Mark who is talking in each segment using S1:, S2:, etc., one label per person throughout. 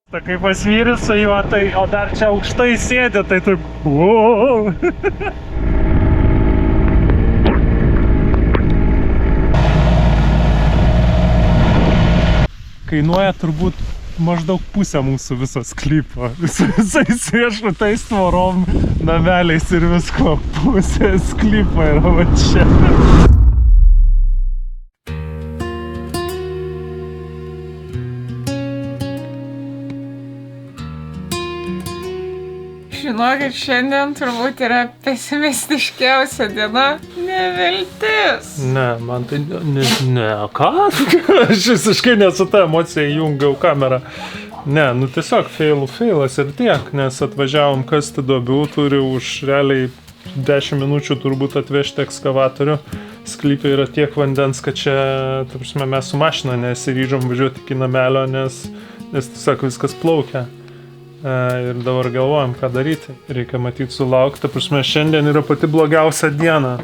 S1: Tai kai pasvyri su juo, tai, o dar čia aukštai sėdė, tai taip... Wow. Kainuoja turbūt maždaug pusę mūsų viso sklypo. Visais viešbutais, tvorom, nameliais ir visko. Pusė sklypo yra va čia.
S2: Žinokit, šiandien turbūt yra pesimistiškiausia diena. Neviltis.
S1: Ne, man tai... Ne, ką? Aš visiškai nesu ta emocija, įjungiau kamerą. Ne, nu tiesiog feilas ir tiek, nes atvažiavom kasti duobių, turi už realiai 10 minučių turbūt atvežti ekskavatorių. Sklype yra tiek vandens, kad čia, ta prasme, mes su mašina nesiryžom važiuoti iki namelio, nes tiesiog viskas plaukia. Ir dabar galvojam, ką daryti. Reikia matyti sulaukti. Ta prasme, šiandien yra pati blogiausia diena.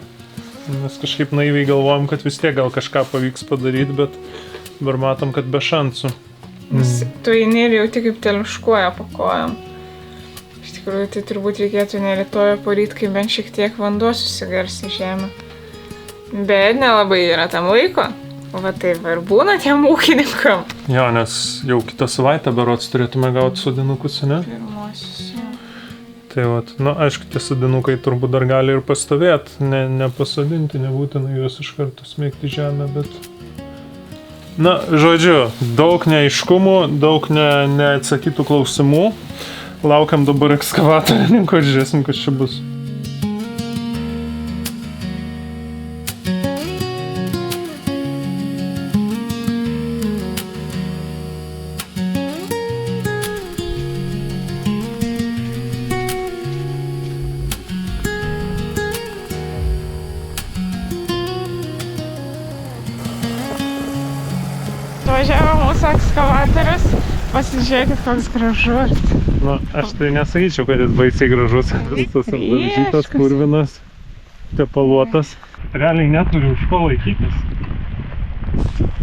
S1: Mes kažkaip naiviai galvojam, kad vis tiek gal kažką pavyks padaryti, bet dabar matom, kad be šansų.
S2: Tu eini ir jauti kaip telmiškuoja po kojam. Iš tikrųjų, tai turbūt reikėtų ne rytoj, poryt, kai bent šiek tiek vanduo susigars į žemę. Bet nelabai yra tam laiko. Va taip ir būna tiem ūkininkam.
S1: Jo, nes jau kitą savaitę berods turėtume gauti sodinukus, ne?
S2: Pirmosius, jo.
S1: Tai vat, nu, aišku, tie sodinukai turbūt dar gali ir pastovėti, nepasodinti, nebūtina juos iš karto smėgti žemę, bet... Na, žodžiu, daug neaiškumų, daug neatsakytų klausimų. Laukiam dabar ekskavatorininko ir žiūrėsim, kas čia bus.
S2: Važiavo mūsų ekskavatorius, pasižiūrėkit, koks gražus.
S1: Nu, aš tai nesakyčiau, kad jis baisiai gražus. Visas apdažytas, purvinas, tepaluotas. Realiai neturi už ko laikytis.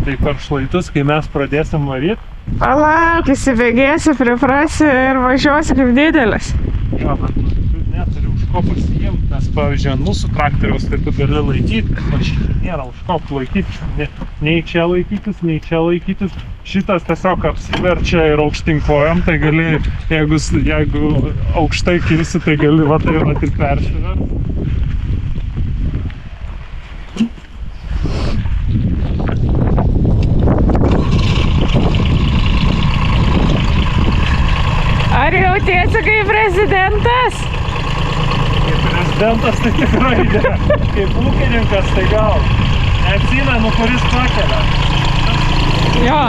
S1: Tai per šlaitus, kai mes pradėsim varyti...
S2: Palauk, įsibėgėsi, priprasi ir važiuosi kaip didelis.
S1: Jo, bet tu neturi už ko pasiimti, nes, pavyzdžiui, ant mūsų traktoriaus tai tu gali laikyti, o šitą nėra už ko laikyti. Nei čia laikytis, nei čia laikytis. Šitas tiesiog apsiverčia ir aukštyn kojom, tai gali, jeigu aukštai kilsi, tai gali va tai va tik persiverti.
S2: Ar jautiesi kaip prezidentas?
S1: Kaip prezidentas tai tikrai ne. Kaip ūkininkas tai gal. Neatsimenu, kuris pakelia.
S2: Jo.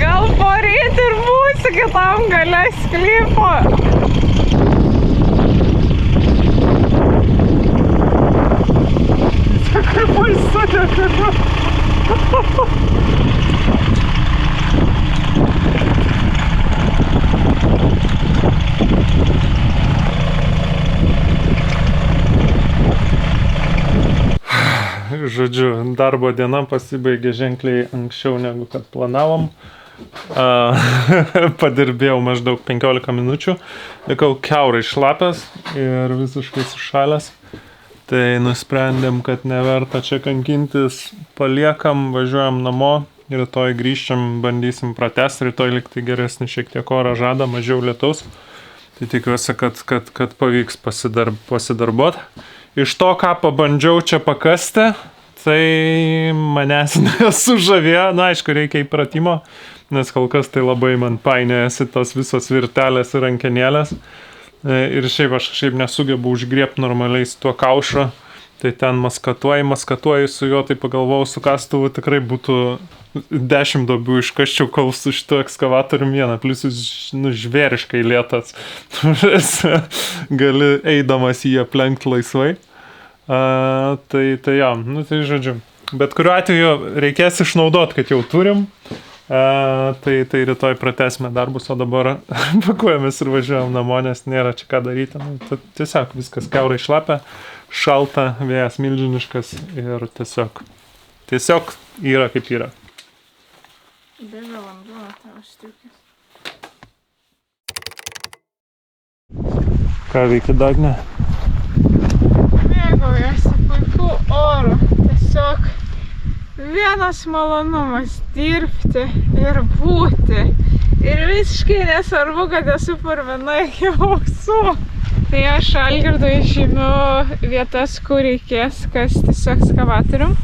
S2: Gal poryt ir būsi kitam gale sklypo.
S1: Kaip baisu nekada. Žodžiu, darbo diena pasibaigė ženkliai anksčiau negu kad planavom. Padirbėjau maždaug 15 minučių. Likau kiaurai šlapęs ir visiškai sušalęs. Tai nusprendėm, kad neverta čia kankintis. Paliekam, važiuojam namo. Rytoj grįžčiam, bandysim pratęsti. Rytoj likti geresnį šiek tiek orą žada, mažiau lietaus. Tai tikiuosi, kad pavyks pasidarbuot. Iš to, ką pabandžiau čia pakasti, tai manęs nesužavėjo. Na, aišku, reikia įpratimo, nes kol kas tai labai man painėjasi tos visos virtelės ir rankenėlės. Ir šiaip aš kažkaip nesugebu užgriebti normaliai su tuo kaušu. Tai ten maskatuoji su juo, tai pagalvojau, su kastuvu tikrai būtų 10 duobių iškasčiau, kol su šituo ekskavatorium vieną. Plius jis žvėriškai lėtas. Gali eidamas jį aplenkti laisvai. Tai jo, nu tai žodžiu. Bet kuriuo atveju reikės išnaudoti, kad jau turim. Tai rytoj pratęsime darbus, o dabar pakuojamės ir važiuojam namo, nes nėra čia ką daryti. Tiesiog viskas kiaurai šlapia, šalta, vėjas milžiniškas ir tiesiog yra kaip yra.
S2: Bėga vanduo, tavo striukės.
S1: Ką veiki, Dagne?
S2: Mėgaujasi puikiu oru. Tiesiog vienas malonumas dirbti ir būti. Ir visiškai nesvarbu, kad esu purvina iki ausų. Tai aš Algirdui žymiu vietas, kur reikės kasti tiesiog ekskavatorium.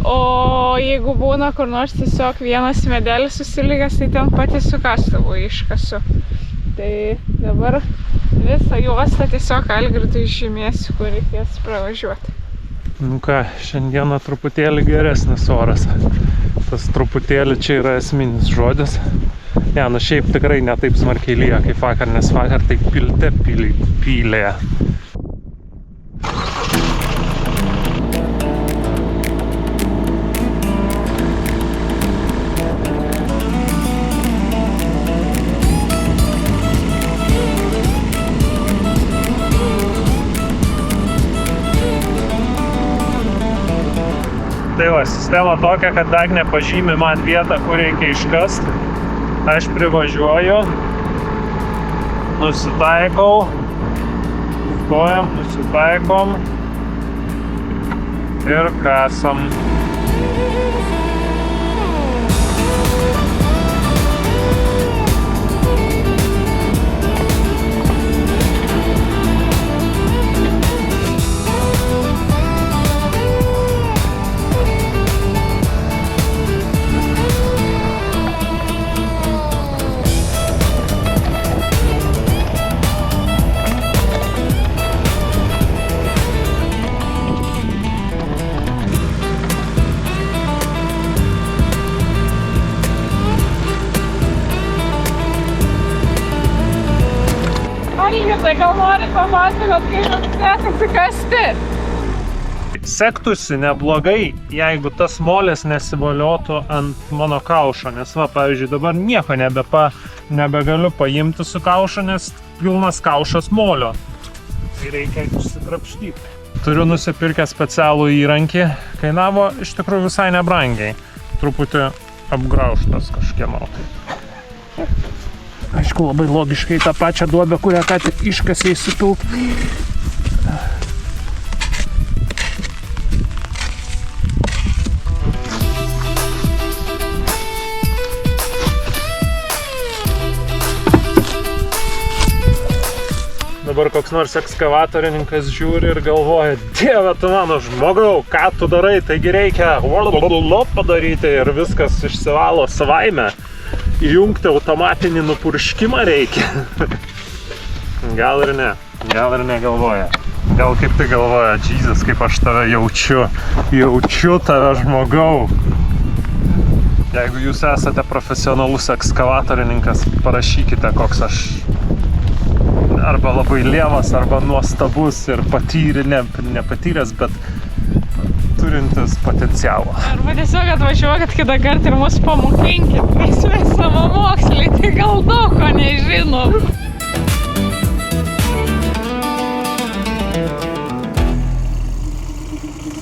S2: O jeigu būna kur nors tiesiog vienas medelis susilikęs, tai ten pati su kastuvu iškasu. Tai dabar visą juostą tiesiog Algirdui žymėsiu, kur reikės pravažiuoti.
S1: Nu ką, šiandieną truputėlį geresnis oras. Tas truputėlį čia yra esminis žodis. Ne, nu šiaip tikrai ne taip smarkiai lyja kaip vakar, nes vakar tai pilte pylė. Tai va, sistema tokia, kad Dagnė pažymi man vietą, kur reikia iškasti. Aš privažiuoju, nusitaikau, stojam, nusitaikom ir kasam.
S2: Tai gal nori papasakot, kaip jums sekasi kasti?
S1: Sektųsi neblogai, jeigu tas molis nesivoliotų ant mano kaušo, nes va, pavyzdžiui, dabar nieko nebegaliu paimti su kaušu, nes pilnas kaušas molio. Tai reikia išsikrapštyti. Turiu nusipirkę specialų įrankį, kainavo iš tikrųjų visai nebrangiai. Truputį apgraužtas kažkieno. Aišku, labai logiškai tą pačią duobę, kurią ką tik iškasiai supilt. Dabar koks nors ekskavatorininkas žiūri ir galvoja, Dieve tu mano žmogau, ką tu darai, taigi reikia padaryti ir viskas išsivalo savaime. Įjungti automatinį nupurškimą reikia. Gal ir ne galvoja. Gal kaip tai galvoja, Jesus, kaip aš tave jaučiu. Jaučiu tave žmogau. Jeigu jūs esate profesionalus ekskavatorininkas, parašykite, koks aš arba labai lievas, arba nuostabus ir nepatyręs, bet turintis potencialą.
S2: Arba tiesiog atvažiuokit kitą kartą ir mus pamokinkit, nes mes savamoksliai, tai gal daug ko nežinom.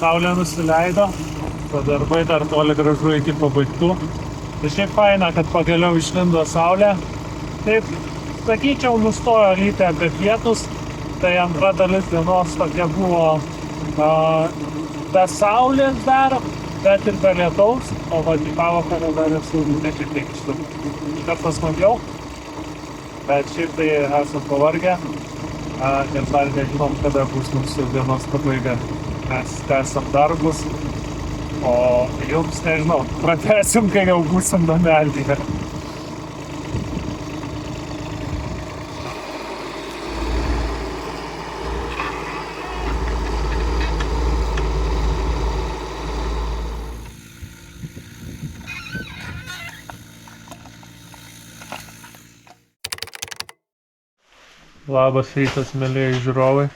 S1: Saulė nusileido, darbai dar toli gražu iki pabaigtų. Tai šiaip faina, kad pagaliau išlindo saulė. Taip, sakyčiau, nustojo lyti apie pietus, tai antra dalis dienos tokia buvo be saulės dar, bet ir be lietaus, o va į pavakarę dar esu šiek tiek kartas smagiau, bet šiaip tai esam pavargę ir dar nežinom, kada bus mūsų dienos pabaiga. Mes tęsam darbus, o jums, nežinau, pratęsim, kai jau būsim namelyje. Labas rytas, mėlyje žiūrovai.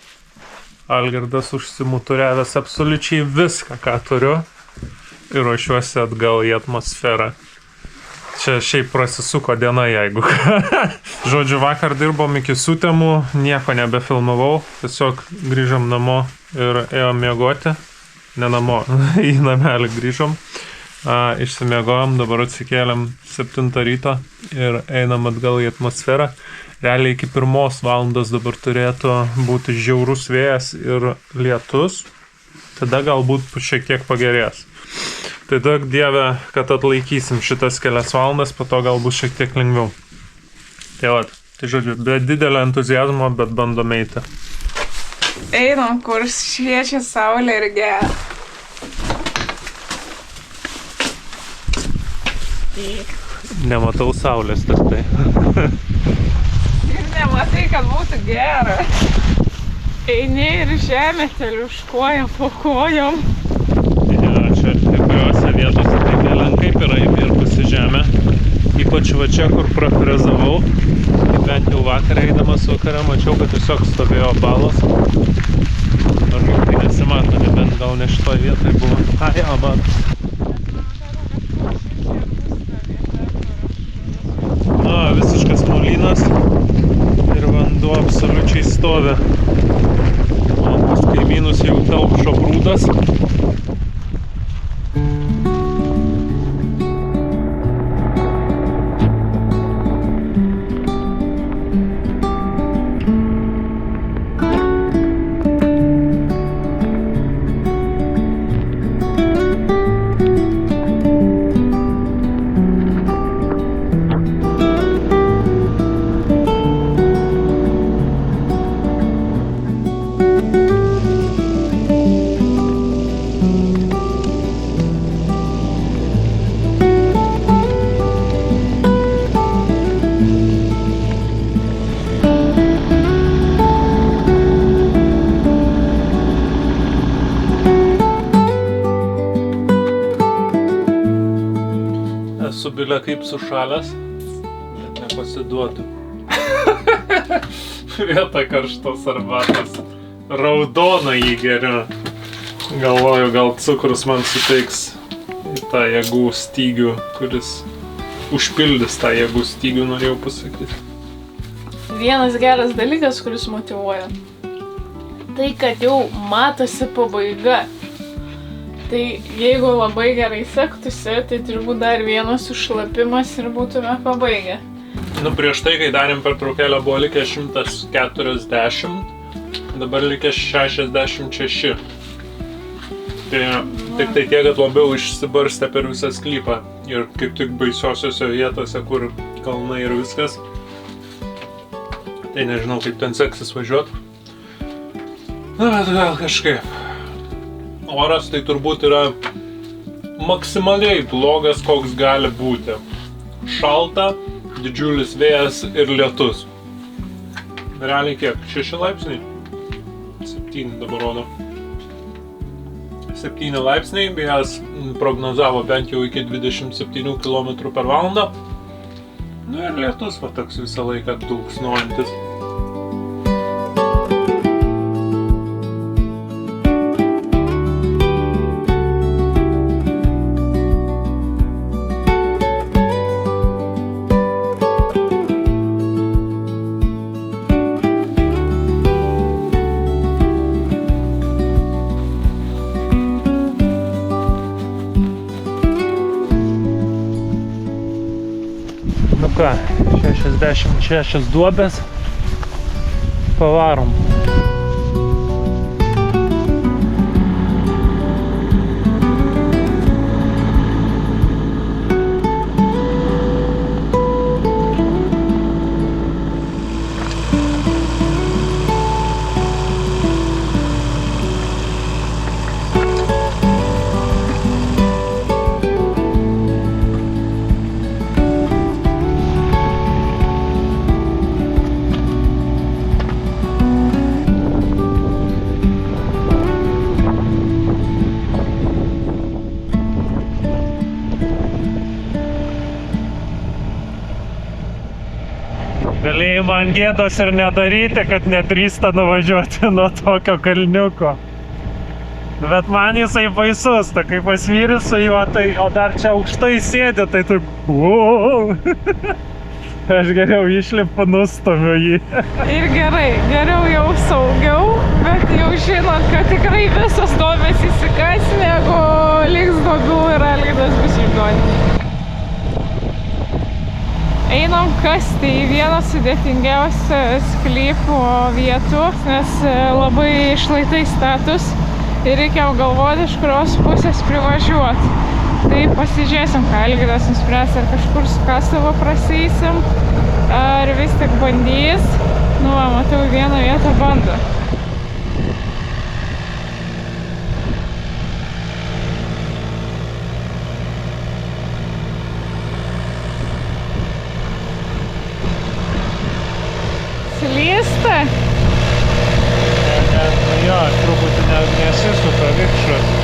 S1: Algirdas užsimuturiavęs absoliučiai viską, ką turiu ir ruošiuosi atgal į atmosferą. čia šiaip prasisuko diena, jeigu. Žodžiu, vakar dirbom iki sutemų, nieko nebefilmavau, tiesiog grįžom namo ir ėjom miegoti. Ne namo, į namelį grįžom. Išsimiegojom, dabar atsikėlėm 7 ryto ir einam atgal į atmosferą. Realiai iki 1 valandos dabar turėtų būti žiaurus vėjas ir lietus. Tada galbūt šiek tiek pagerės. Tai daug dieve, kad atlaikysim šitas kelias valandas, po to galbūt šiek tiek lengviau. Tai vat, tai žodžiu, be didelio entuziazmo, bet bandom eiti.
S2: Einam, kur šviečia saulė ir gera.
S1: Nematau saulės, tik tai.
S2: Ir nematai, kad būtų gera. Eini ir žemė teliuškuoja po kojom.
S1: Ja, čia tikriausia vietose tai nelenkai yra įmirkusi žemė. Ypač va čia, kur prafrezavau. Bent jau vakar eidamas vakarą mačiau, kad tiesiog stovėjo balas. Mažai tai nesimato, nebent gal ne šitoj vietoj buvo. Ja, matos. Visiškas molynas ir vanduo absoliučiai stovi. O pas kaimynus jau telkšo prūdas. Esu bilė kaip sušalęs, bet nepasiduodu. Vieta karštos arbatos. Raudoną jį geriu. Galvoju, gal cukrus man suteiks tą jėgų stygių, kuris užpildys tą jėgų stygių, norėjau pasakyti.
S2: Vienas geras dalykas, kuris motyvuoja. Tai, kad jau matosi pabaiga. Tai jeigu labai gerai sektųsi, tai turbūt dar vienas užšlapimas ir būtume pabaigę.
S1: Nu, prieš tai, kai darėm pertraukėlę, buvo likę 140, dabar likę 66. Tai tik tai tiek, kad labiau išsibarstė per visą sklypą ir kaip tik baisiosiose vietose, kur kalnai ir viskas. Tai nežinau, kaip ten seksis važiuot. Na, bet gal kažkaip. Oras tai turbūt yra maksimaliai blogas, koks gali būti. Šalta, didžiulis vėjas ir lietus. Realiai kiek? 6 laipsniai? 7 dabar rodo. 7 laipsniai, vėjas prognozavo bent jau iki 27 km per valandą. Nu ir lietus va toks visą laiką dulksnojantis. Nu ką, 66 duobės, pavarom. Galėjai man gėdos ir nedaryti, kad nedrįsta nuvažiuoti nuo tokio kalniuko. Bet man jisai baisus, tai kai pasvyri su juo, tai, o dar čia aukštai sėdi, tai taip, wow. Aš geriau išlipu, nustumiu jį.
S2: Ir gerai, geriau jau saugiau, bet jau žinot, kad tikrai visas duobės įsikas, negu liks duobių ir Algirdas bus išduoti. Einam kasti į vieną sudėtingiausią sklypo vietų, nes labai šlaitai status ir reikia galvoti, iš kurios pusės privažiuoti. Tai pasižiūrėsim, ką Algirdas nuspręs, ar kažkur su kastuvu prasieisim, ar vis tik bandys. Nu, va, matau, vieną vietą bando. Slysta?
S1: Jo, truputį nesisuka vikšras.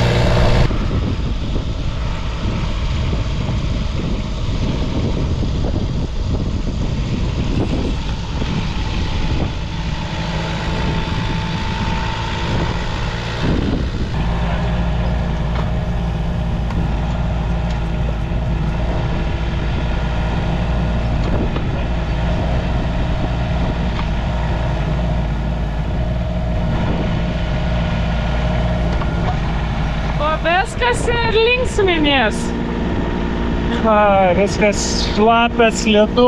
S2: Viskas ir linksminės.
S1: Viskas šlapias, slidu,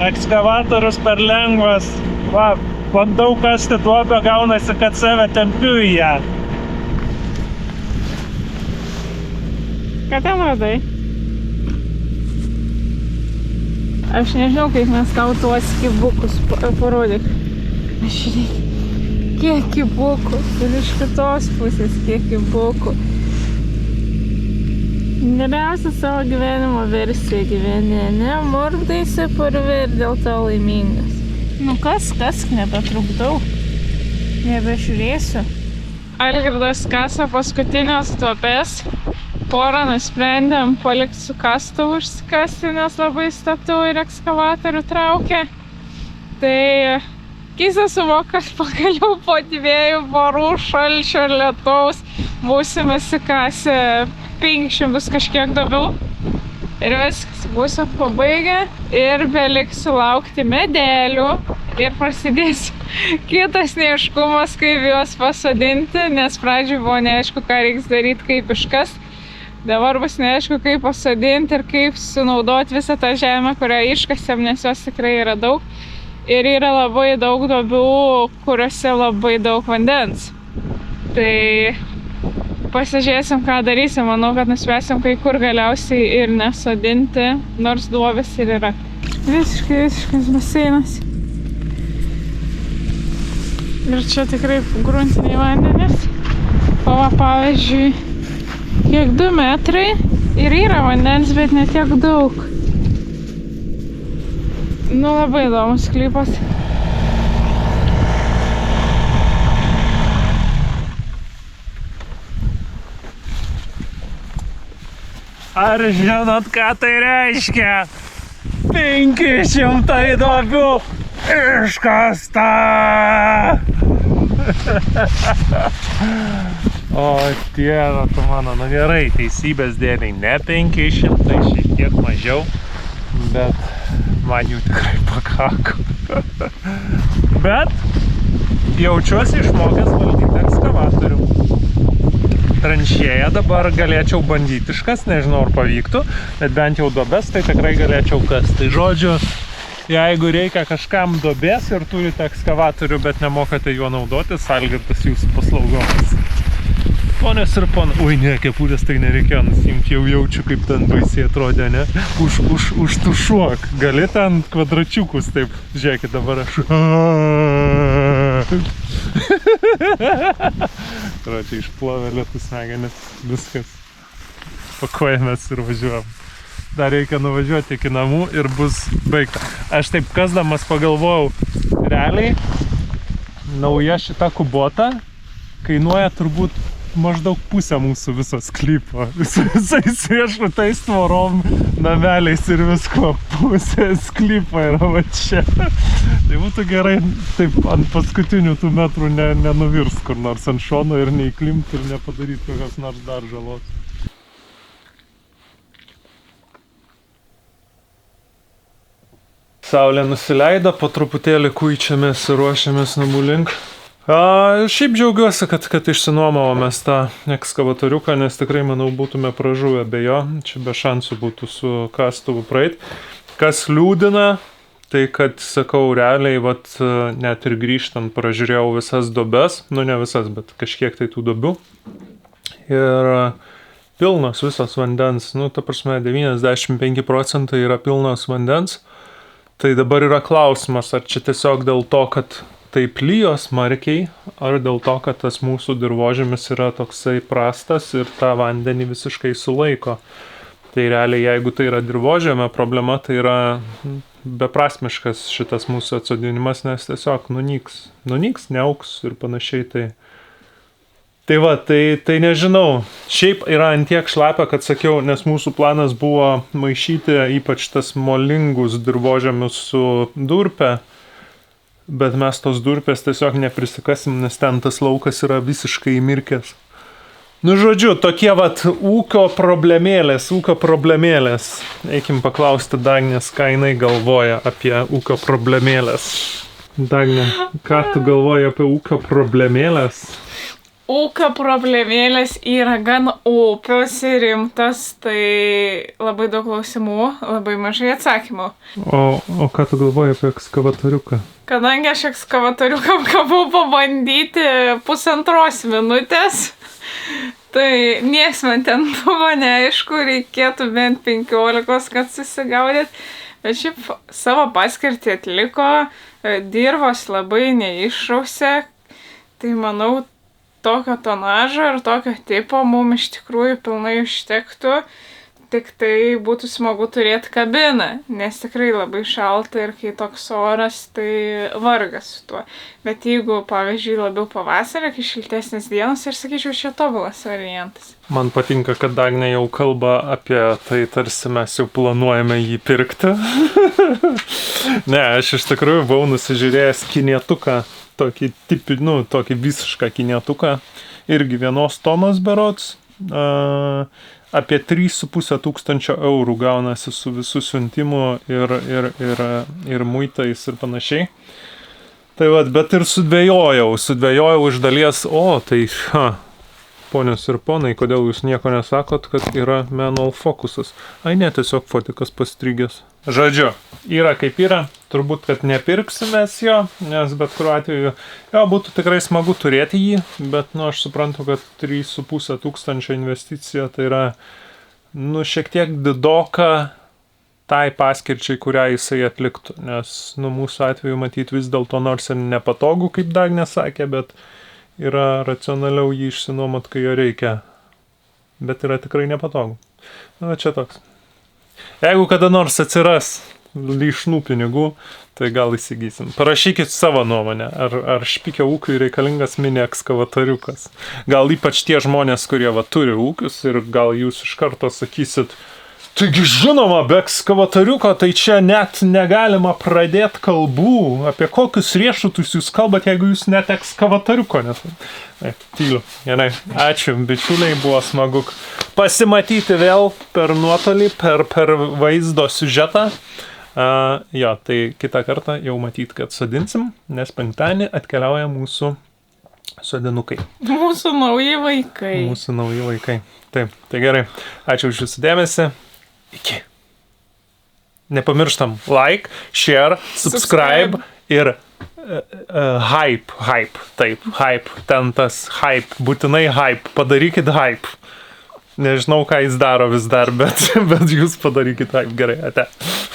S1: ekskavatorius per lengvas. Va, bandau kasti duobę, gaunasi, kad save tempiu į ją.
S2: Ką ten radai? Aš nežinau, kaip mes tau tuos kibukus parodyk. Žiūrėk, kiek kibukų. Ir iš kitos pusės kiek kibukų. Geriausia savo gyvenimo versija gyveni, ne? Murdaisi purvi ir dėl to laimingas. Nu kas, nebetrukdau. Nebežiūrėsiu. Algirdas kasa paskutinės duobės. Porą nusprendėm palikti su kastuvu užsikasti, nes labai statu ir ekskavatorių traukia. Tai keista suvok, kad pagaliau po 2 parų šalčio ir lietaus būsime įsikasę 500 kažkiek daugiau. Ir viskas, būsiu pabaigę ir beliksiu laukti medelių ir prasidės kitas neaiškumas, kaip juos pasodinti, nes pradžioj buvo neaišku, ką reiks daryti, kaip iškas. Dabar bus neaišku, kaip pasodinti ir kaip sunaudoti visą tą žemę, kurią iškasėm, nes jos tikrai yra daug. Ir yra labai daug duobių, kuriuose labai daug vandens. Tai pasižiūrėsim, ką darysim. Manau, kad nuspręsim kai kur galiausiai ir nesodinti, nors duobės ir yra. Visiškas baseinas. Ir čia tikrai gruntiniai vandenys. O va, pavyzdžiui, kiek 2 metrai ir yra vandens, bet ne tiek daug. Nu, labai įdomus sklypas.
S1: Ar žinot, ką tai reiškia? 500 duobių iškasta! O Dieve, tu mano, nu gerai, teisybės dėliai ne 500, šiek tiek mažiau, bet man jų tikrai pakako. Bet jaučiuosi išmokęs valdyti ekskavatorių. Tranšėją dabar galėčiau bandyti iškast, nežinau ar pavyktų, bet bent jau duobes tai tikrai galėčiau kast. Tai žodžiu, jeigu reikia kažkam duobės ir turite ekskavatorių, bet nemokate juo naudotis, Algirdas jūsų paslaugomis. Ponios ir ponai, oi ne, kepurės tai nereikėjo nusimti, jau jaučiu, kaip ten baisiai atrodė, ne? Užtušuok, gali ten kvadračiukus taip, žiūrėkit dabar aš. Čia išplovė lietus smegenis, viskas. Pakuojamės ir važiuojam. Dar reikia nuvažiuoti iki namų ir bus baigta. Aš taip kasdamas pagalvojau, realiai nauja šita kubota kainuoja turbūt maždaug pusę mūsų viso sklypo. Su visais riešutais, tvorom, nameliais ir visko. Pusė sklypo yra va čia. Tai būtų gerai taip ant paskutinių tų metrų nenuvirs kur nors ant šono ir neįklimti ir nepadaryti kokios nors dar žalos. Saulė nusileido, po truputėlį kuičiamės ir ruošiamės namų link. Šiaip džiaugiuosi, kad išsinuomavomės tą ekskavatoriuką, nes tikrai, manau, būtume pražuvę be jo. Čia be šansų būtų su kastuvu praeit. Kas liūdina, tai kad, sakau, realiai, net ir grįžtant pražiūrėjau visas duobes, nu ne visas, bet kažkiek tai tų duobių. Ir pilnos visos vandens, ta prasme 95% yra pilnos vandens. Tai dabar yra klausimas, ar čia tiesiog dėl to, kad taip lyjo smarkiai, ar dėl to, kad tas mūsų dirvožemis yra toksai prastas ir tą vandenį visiškai sulaiko. Tai realiai, jeigu tai yra dirvožemio problema, tai yra beprasmiškas šitas mūsų atsodinimas, nes tiesiog nunyks, neauks ir panašiai. Tai nežinau. Šiaip yra antiek šlapia, kad sakiau, nes mūsų planas buvo maišyti ypač tas molingus dirvožemius su durpe, bet mes tos durpės tiesiog neprisikasim, nes ten tas laukas yra visiškai įmirkęs. Žodžiu, tokie ūkio problemėlės. Eikim paklausti Dagnės, ką jinai galvoja apie ūkio problemėlės. Dagnė, ką tu galvoji apie ūkio problemėlės?
S2: Ūkio problemėlės yra gan opios ir rimtas, tai labai daug klausimų, labai mažai atsakymų.
S1: O ką tu galvoji apie ekskavatoriuką?
S2: Kadangi aš ekskavatoriukam gavau pabandyti 1,5 minutės, tai nieks man ten buvo neaišku, reikėtų bent 15, kad susigaudyt. Bet šiaip savo paskirtį atliko, dirvos labai neišrausė, tai manau, tokio tonažo ir tokio tipo mums iš tikrųjų pilnai užtektų, tik tai būtų smagu turėti kabiną, nes tikrai labai šalta ir kai toks oras, tai vargas su tuo. Bet jeigu, pavyzdžiui, labiau pavasarį, kai šiltesnės dienos, ir sakyčiau, čia tobulas variantas.
S1: Man patinka, kad Dagnė jau kalba apie tai, tarsi mes jau planuojame jį pirkti. Ne, aš iš tikrųjų buvau nusižiūrėjęs kinietuką. Tokį visišką kinietuką, irgi 1 tonos berods, apie 3,5 tūkstančio eurų gaunasi su visų siuntimu ir muitais ir panašiai. Tai bet ir sudvejojau iš dalies, ponios ir ponai, kodėl jūs nieko nesakot, kad yra manual fokusas. Ne, tiesiog fotikas pastrigęs. Žodžiu, yra kaip yra, turbūt, kad nepirksimės jo, nes bet kuriuo atveju, būtų tikrai smagu turėti jį, bet, aš suprantu, kad 3,5 tūkstančio investicija, tai yra, šiek tiek didoka tai paskirčiai, kurią jisai atliktų, nes, mūsų atveju matyti vis dėlto nors ir nepatogu, kaip Dagnė sakė, bet yra racionaliau jį išsinuomot, kai jo reikia, bet yra tikrai nepatogu. Čia toks. Jeigu kada nors atsiras lyšnų pinigų, tai gal įsigysim. Parašykit savo nuomonę, ar špikio ūkiui reikalingas mini ekskavatoriukas. Gal ypač tie žmonės, kurie turi ūkius ir gal jūs iš karto sakysit, taigi žinoma, be ekskavatoriuko, tai čia net negalima pradėti kalbų, apie kokius riešutus jūs kalbat, jeigu jūs net ekskavatoriuko neturit. Tyliu. Gerai. Ačiū, bičiuliai, buvo smagu pasimatyti vėl per nuotolį, per vaizdo siužetą. Tai kitą kartą jau matyt, kad sodinsim, nes penktadienį atkeliauja mūsų sodinukai.
S2: Mūsų nauji vaikai.
S1: Taip, tai gerai. Ačiū už jūsų dėmesį. Iki. Nepamirštam like, share, subscribe ir hype. Taip, hype. Ten tas hype. Būtinai hype. Padarykit hype. Nežinau, ką jis daro vis dar, bet jūs padarykit hype. Gerai, ate.